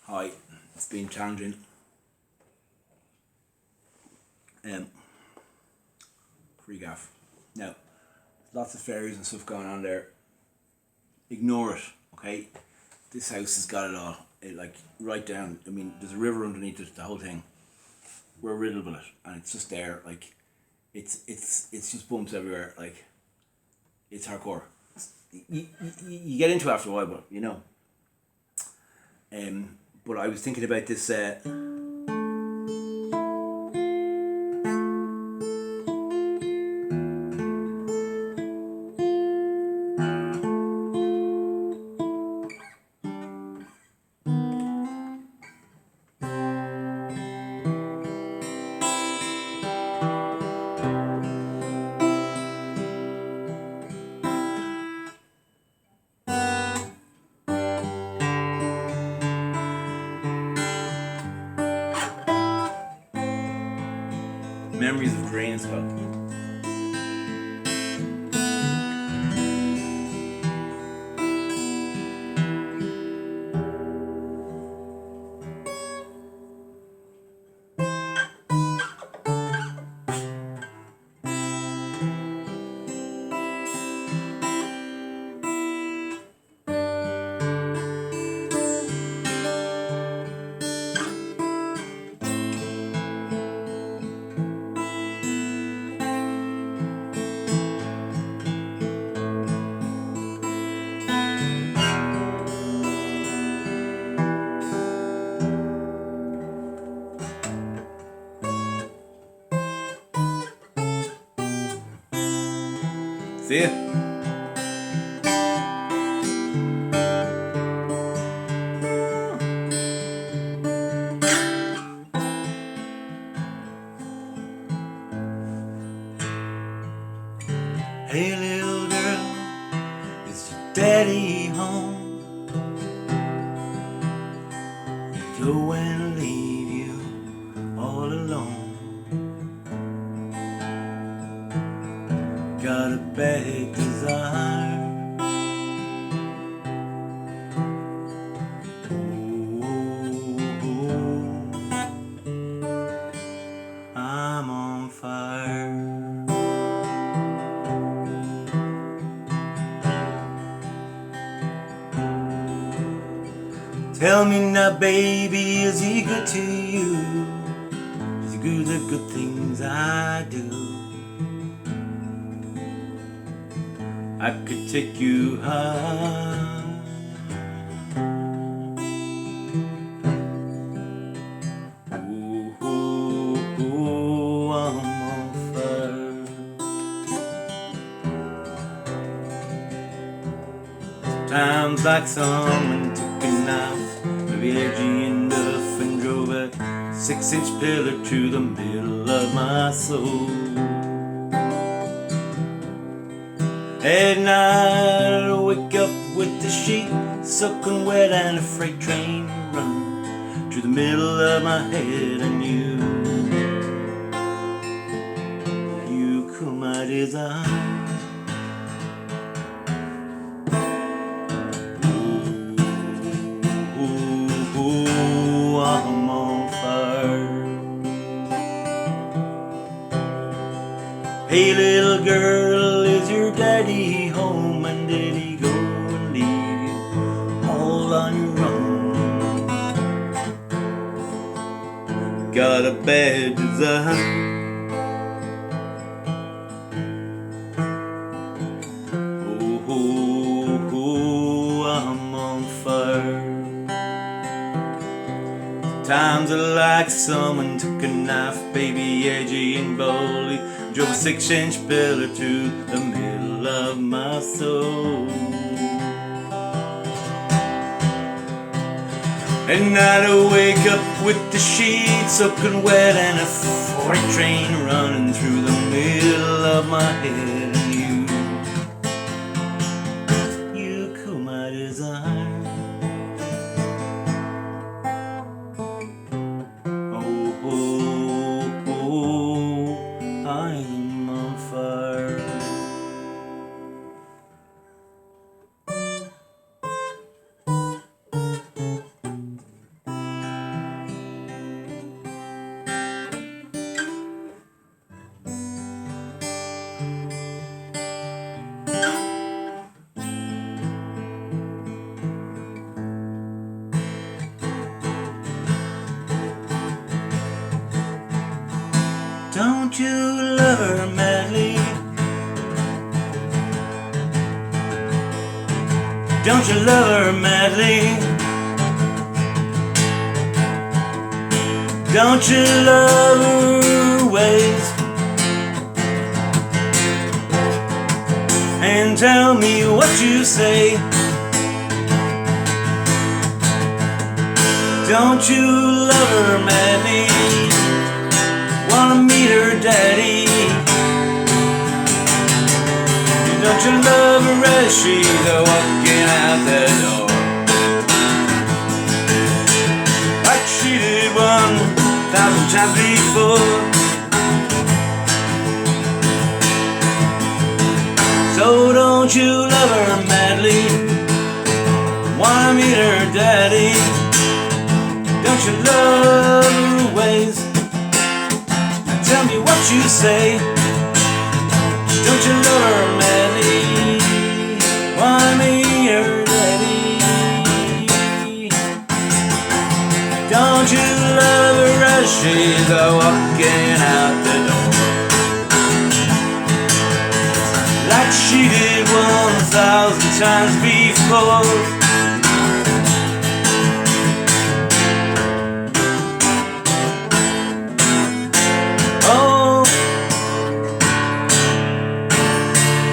Hi, it's been challenging. Um, Free gaff. Now, lots of fairies and stuff going on there. Ignore it, okay? This house has got it all. Like right down. I mean, there's a river underneath it. The whole thing. We're riddled with it, and it's just there. Like, it's just bumps everywhere. Like, it's hardcore. You get into it after a while, but you know. But I was thinking about this. Memories of Drain Scott. See ya. Hey little girl, is your daddy home? Go and leave you all alone. Got a bad desire. I'm on fire. Tell me now, baby, is he good to you? Is he good at good things I do? I could take you high. Ooh, ooh, ooh, I'm on fire. Times like someone took a knife, maybe edgy enough, and drove a 6-inch pillar to the middle of my soul. At night I wake up with the sheet soaking wet and a freight train run to the middle of my head, and you cool my desire. Ooh, I'm on fire. Hey little girl, is your daddy home? And did he go and leave you all on your own? Got a bad desire. Oh, I'm on fire. Times are like someone took a knife, baby, edgy and boldly, drove a 6-inch pillar to the middle of my soul. At night I wake up with the sheets soaking wet and a freight train running through the middle of my head, and you cool my desire. I'm on fire. Don't you love her madly? Don't you love her madly? Don't you love her ways? And tell me what you say. Don't you love her madly? Wanna meet her daddy? Don't you love her as she's walking out the door? Like she did 1,000 times before. So don't you love her madly? Wanna meet her daddy? Don't you love her ways? Tell me what you say. Don't you love her madly? Wanna meet her daddy? Don't you love her as she's walking out the door? Like she did 1,000 times before.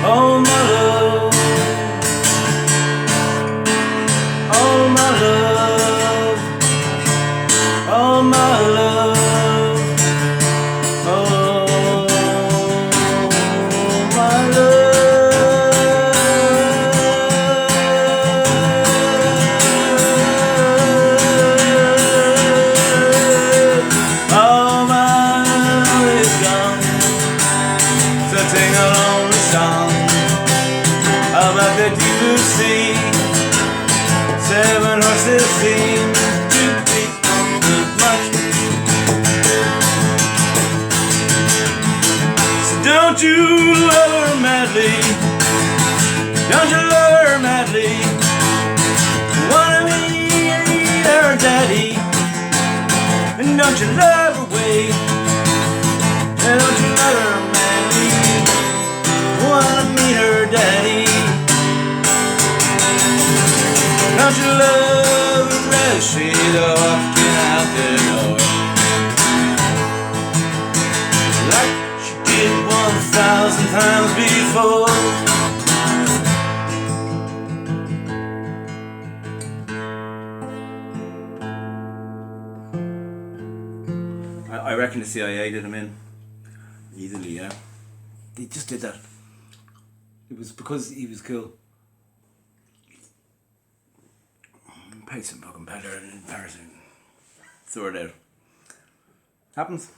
Oh my love, oh my love, oh my love, oh my love. Oh my love is gone, so sing a lonely song about the deep blue sea. 7 horses seem to be too much. So don't you love her madly? Don't you love her madly? Wanna meet her daddy? And don't you love her way? And don't you love her madly? Wanna meet her daddy? Don't you love her as she's walking out the door? Like she did 1,000 times before. I reckon the CIA did him in. Easily, yeah. They just did that. It was because he was cool. Paid some fucking better in embarrassing. Throw it out. Happens.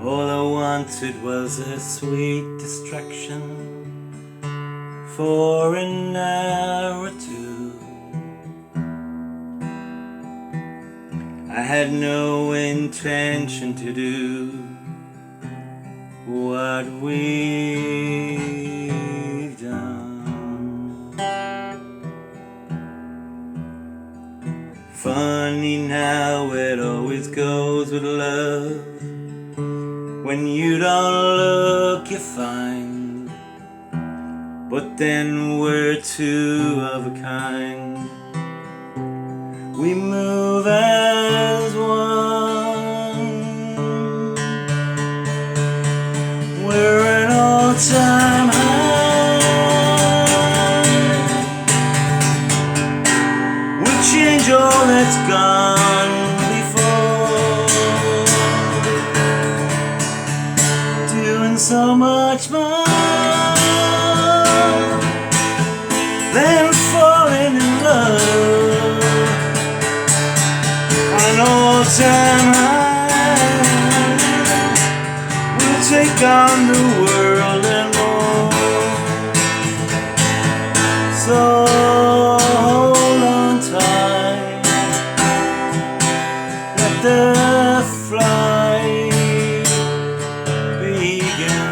All I wanted was a sweet distraction for an hour or two. I had no intention to do what we've done. Funny now, it always goes with love. When you don't look, you find. But then we're two of a kind. We move as one. We're an all-time high. We change all that's gone before, doing so much more than falling in love. An all-time high. We'll take on the world and more. So hold on tight, let the flight begin.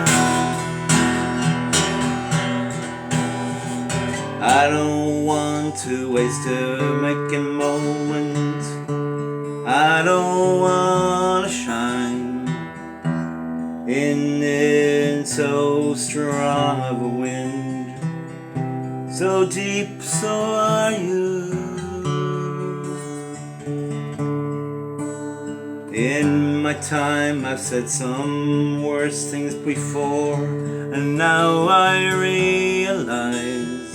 I don't want to waste a making moment. I don't want to shine in so strong of a wind, so deep, so are you. In my time I've said some worse things before, and now I realize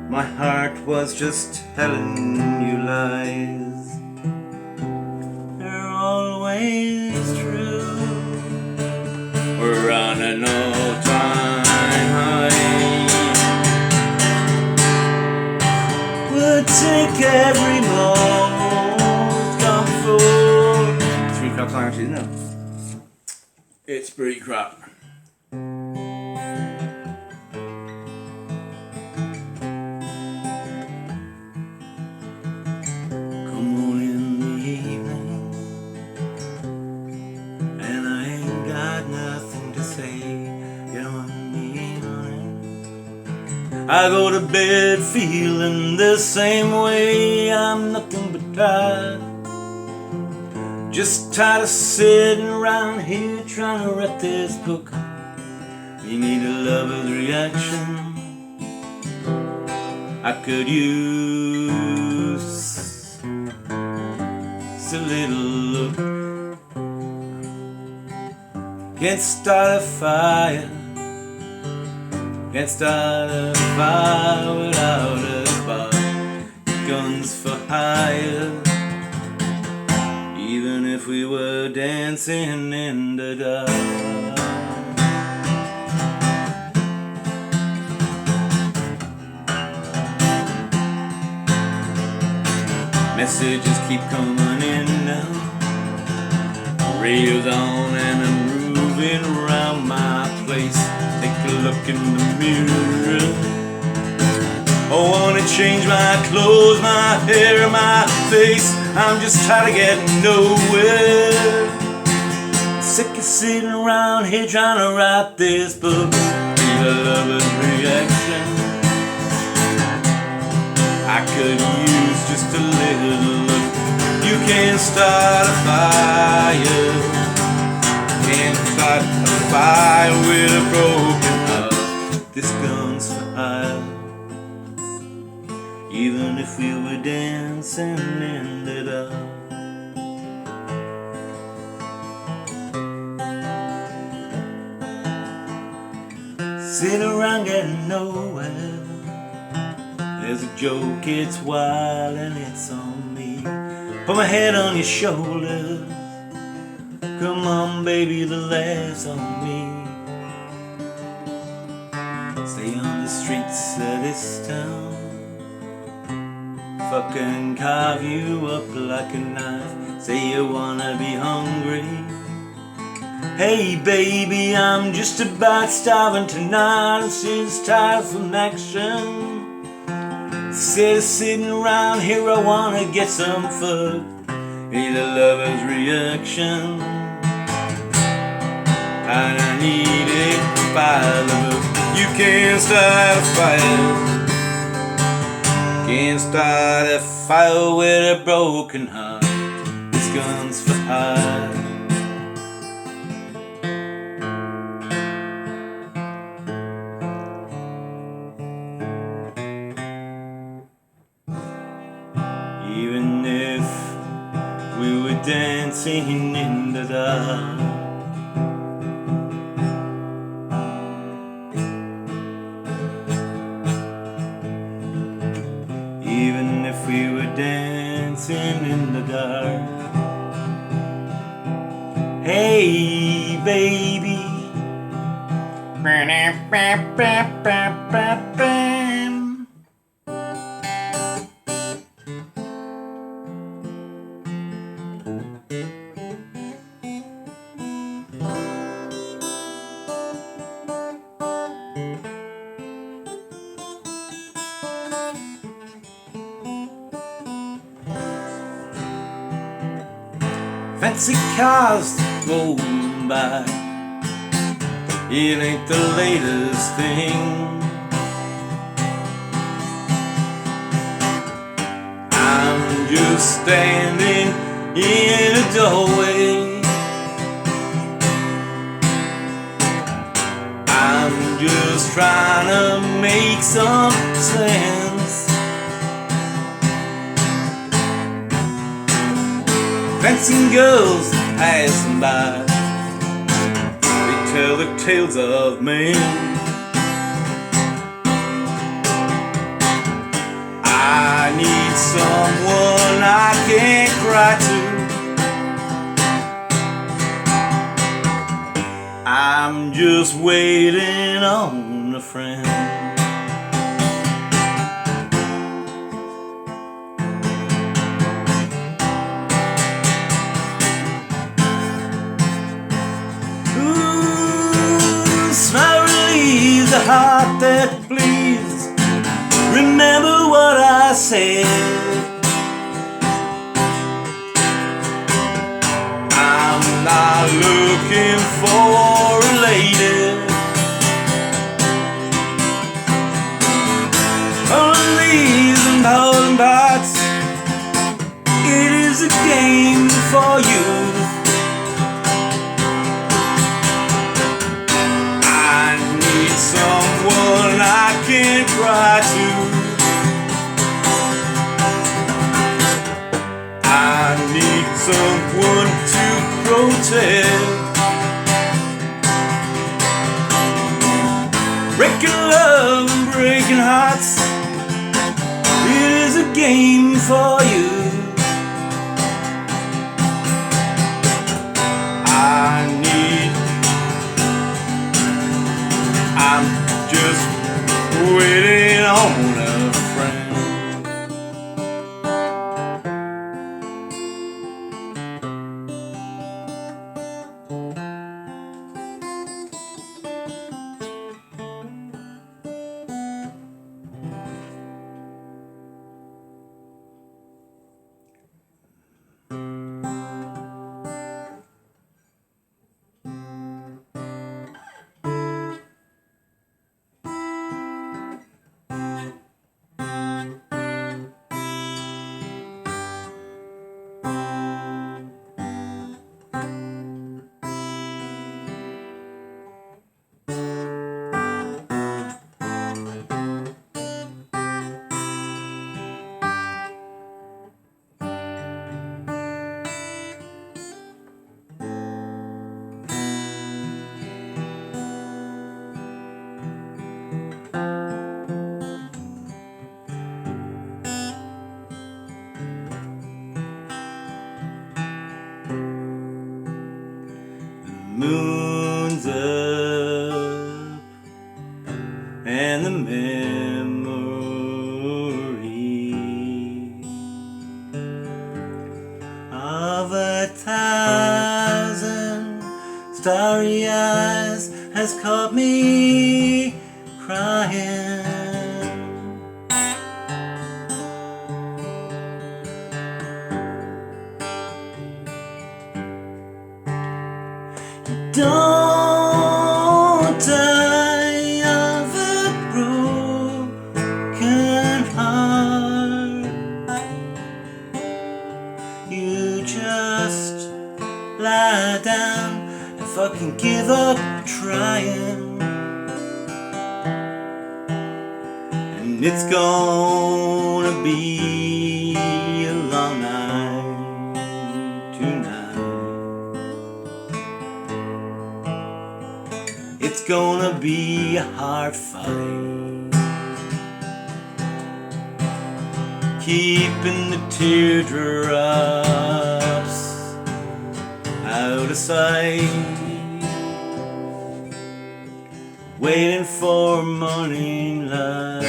my heart was just telling you lies. They're always true. We're on an all-time high. We'll take every moment, come forward. 3 o'clock song actually, no. It's pretty crap. I go to bed feeling the same way. I'm nothing but tired, just tired of sitting around here trying to write this book. You need a lover's reaction. I could use a little look. Can't start a fire, can't start a fire without a spark. Guns for hire, even if we were dancing in the dark. Messages keep coming in now. Radio's on and I'm moving around my place. Take a look in the mirror. I wanna change my clothes, my hair, my face. I'm just tired of getting nowhere. Sick of sitting around here trying to write this book. Need a lover's reaction. I could use just a little look. You can't start a fire, can't start a fire with a broken heart. This gun's for hire, even if we were dancing in the dark. Sit around getting nowhere. There's a joke, it's wild and it's on me. Put my head on your shoulders. Come on, baby, the laugh's on me. Stay on the streets of this town. Fucking carve you up like a knife. Say you wanna be hungry. Hey baby, I'm just about starving tonight. I'm just tired from action. Instead of sitting around here, I wanna get some food. Need a lover's reaction, and I need a fire. You can't start a fire, can't start a fire with a broken heart. This gun's for hire. Even if we were dancing in the dark, even if we were dancing in the dark. Hey baby, fancy cars going by. It ain't the latest thing. I'm just standing in a doorway. I'm just trying to make some sense. Fancy girls passing by, they tell the tales of men. I need someone I can cry to. I'm just waiting on a friend. Smile relieves the heart that bleeds. Remember what I said. I'm not looking for a lady. All these and golden parts, it is a game for you. Someone I can cry to. I need someone to protect. Breaking love and breaking hearts, it is a game for you. I'm just waiting on a friend. Moon's up, and the memory of 1,000 starry eyes has caught me crying. Don't die of a broken heart. You just lie down and fucking give up trying. And it's gonna be a long night tonight. It's gonna be a hard fight, keeping the teardrops out of sight, waiting for morning light.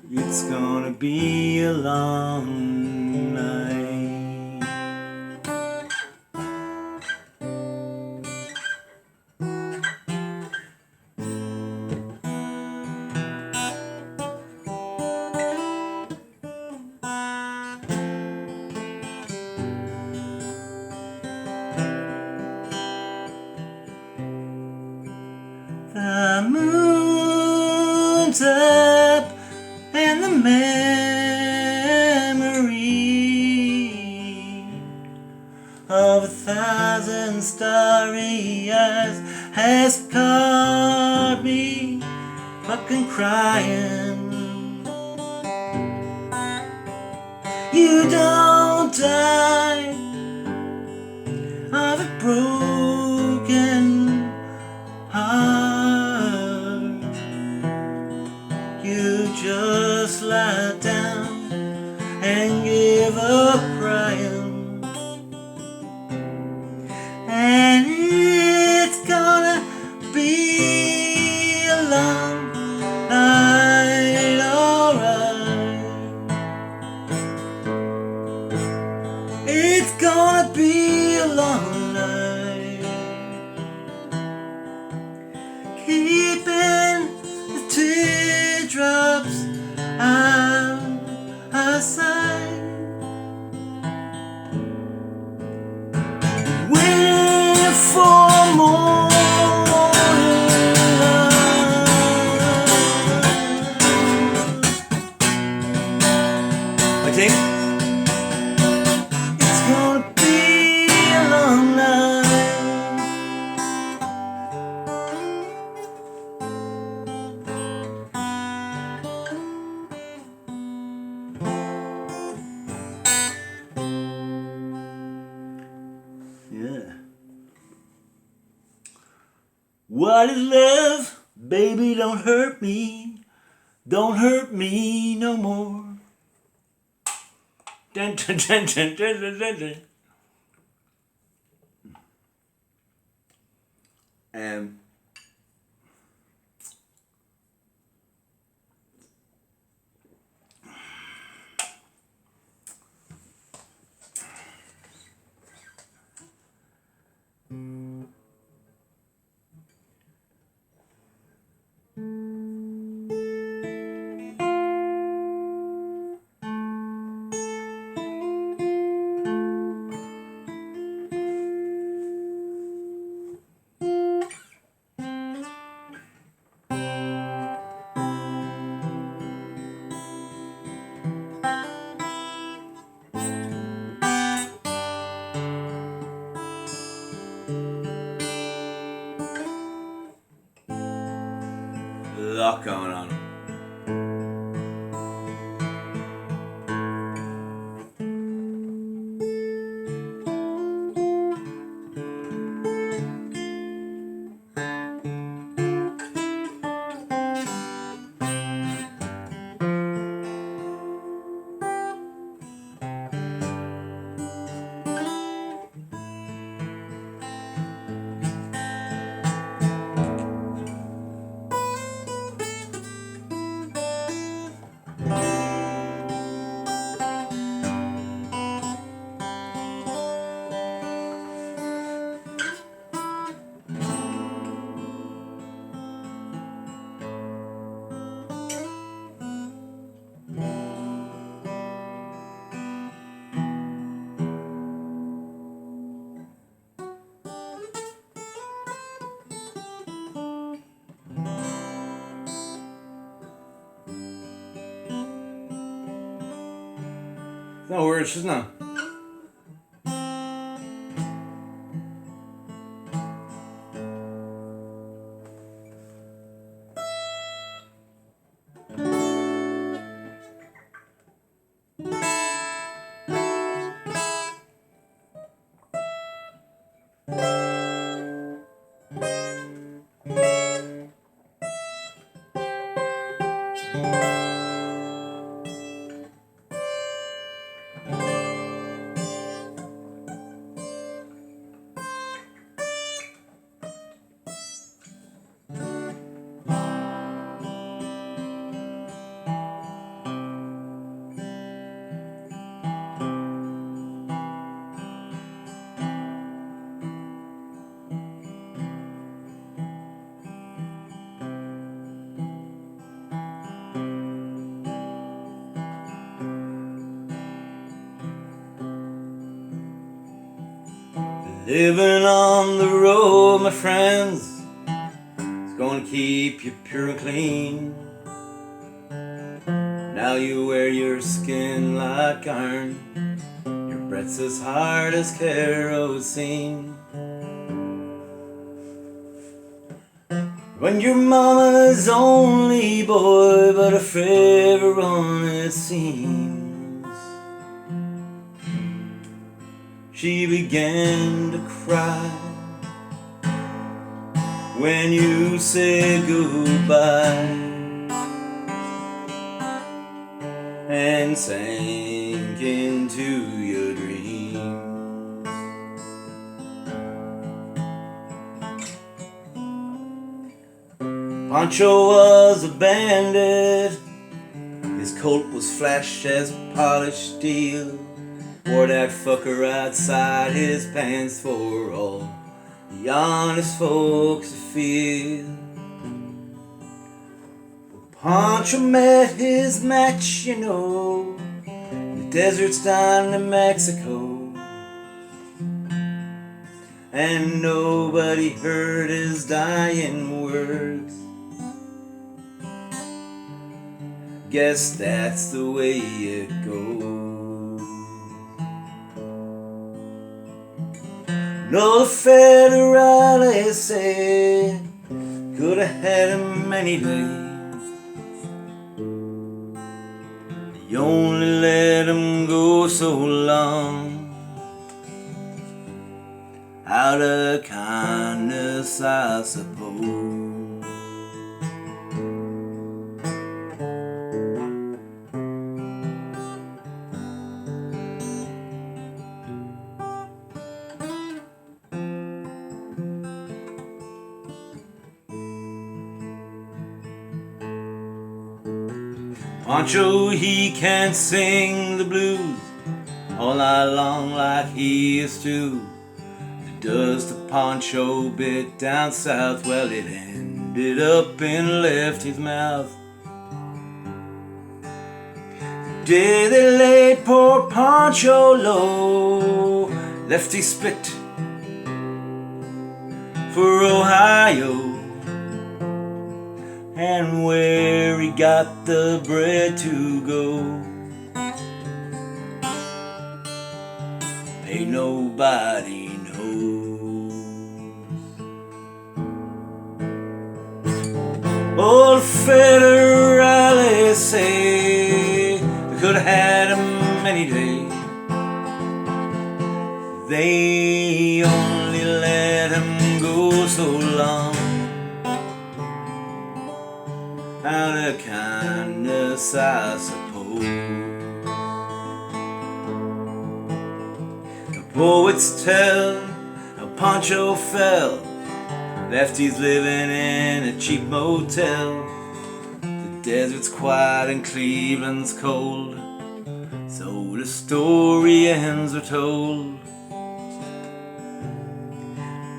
It's gonna be a long night. up and the memory of 1,000 starry eyes has caught me fucking crying. You don't die of a broken heart. You just lie down and give up crying. And it's gonna be a long night, alright. It's gonna be a long night. Keeping the teardrops out of sight. Waiting for morning light. I think it's gonna be a long night. Yeah. What is love? Baby, don't hurt me. Don't hurt me no more. Dun, dun, dun, dun, dun, dun, dun, dun. A lot going on. No words, isn't it? Living on the road, my friends, is gonna keep you pure and clean. How you wear your skin like iron, your breath's as hard as kerosene. When your mama's only boy, but a forever one it seems, she began to cry when you said goodbye, and sank into your dreams. Pancho was a bandit, his coat was flash as polished steel, wore that fucker outside his pants for all the honest folks to feel. Pancho met his match, you know, in the deserts down to Mexico, and nobody heard his dying words. Guess that's the way it goes. No, the federales say could have had him any day. You only let him go so long, out of kindness, I suppose. Pancho, he can't sing the blues all night long like he used to. The dust of Pancho bit down south, well, it ended up in Lefty's mouth. The day they laid poor Pancho low, Lefty split for Ohio, and where he got the bread to go, ain't nobody knows. Old federales say they could have had him any day. They only let him go so long, out of kindness, I suppose. The poets tell how Pancho fell, Lefty's living in a cheap motel. The desert's quiet and Cleveland's cold, so the story ends are told.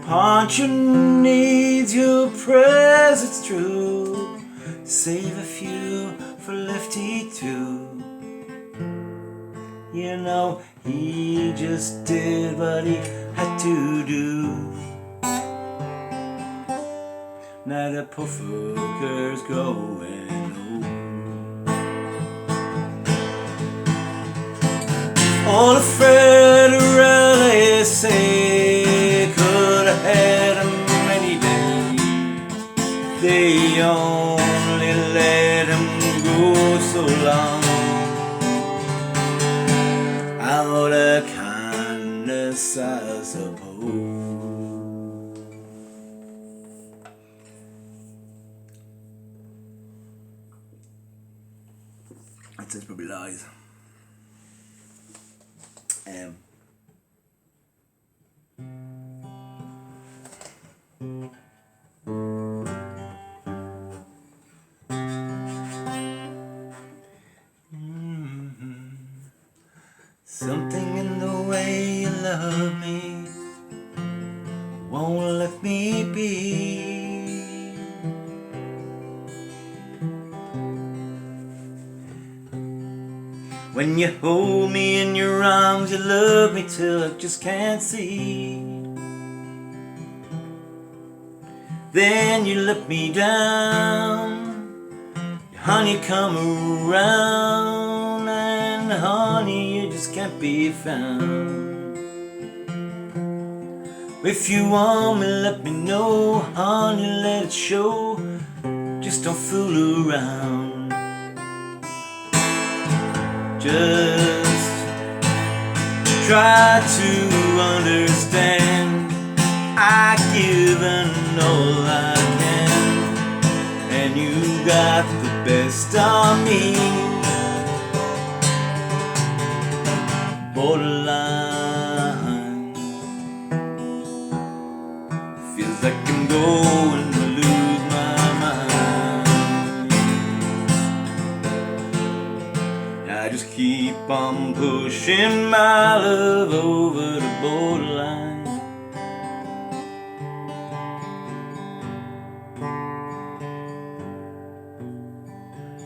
Pancho needs your prayers, it's true, save a few for Lefty too. You know, he just did what he had to do. Now the poor fucker's going home. All the federales say could have had him any day. They only let him go so long, out of kindness, I suppose. That's probably lies. Something in the way you love me won't let me be. When you hold me in your arms, you love me till I just can't see. Then you let me down, honey, come around. just can't be found. If you want me, let me know, honey, let it show. Just don't fool around. Just try to understand. I've given all I can, and you got the best of me. Borderline, feels like I'm going to lose my mind. I just keep on pushing my love over the borderline.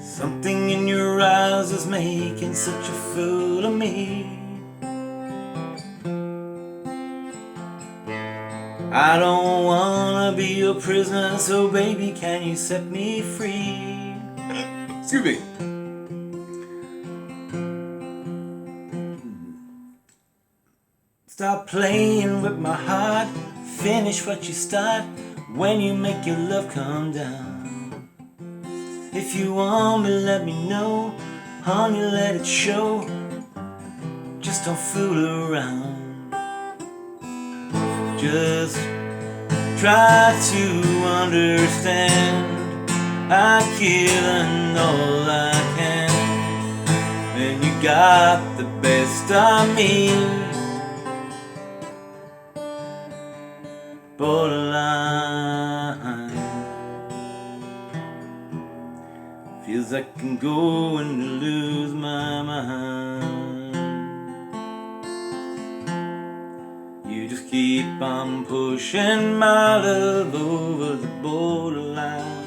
Something in your eyes is making such a fool of me. I don't wanna be your prisoner, so baby, can you set me free? Excuse me. Stop playing with my heart, finish what you start when you make your love come down. If you want me, let me know, honey, let it show. Just don't fool around. Just try to understand. I've given all I can, and you got the best of me. Borderline, feels like I'm going to lose my mind. You just keep on pushing my love over the borderline.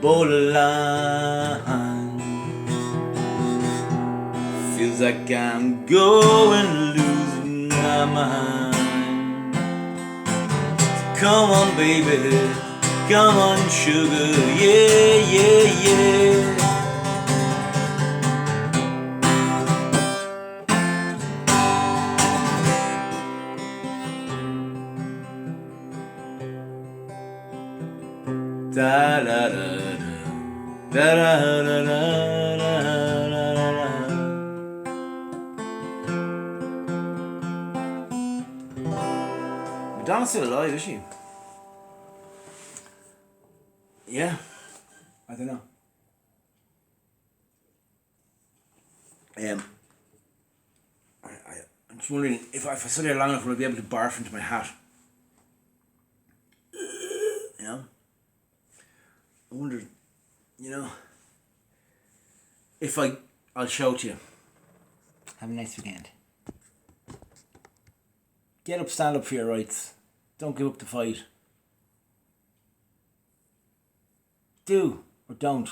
Borderline, feels like I'm going to lose my mind. Come on, baby, come on, sugar, yeah, yeah, yeah. Da da da da da da da da da da. Madonna's still alive, is she? Yeah, I don't know. I'm just wondering if I sit there long enough, will I be able to barf into my hat? You know? I wonder, you know, if I'll show it to you. Have a nice weekend. Get up, stand up for your rights. Don't give up the fight. Do or don't.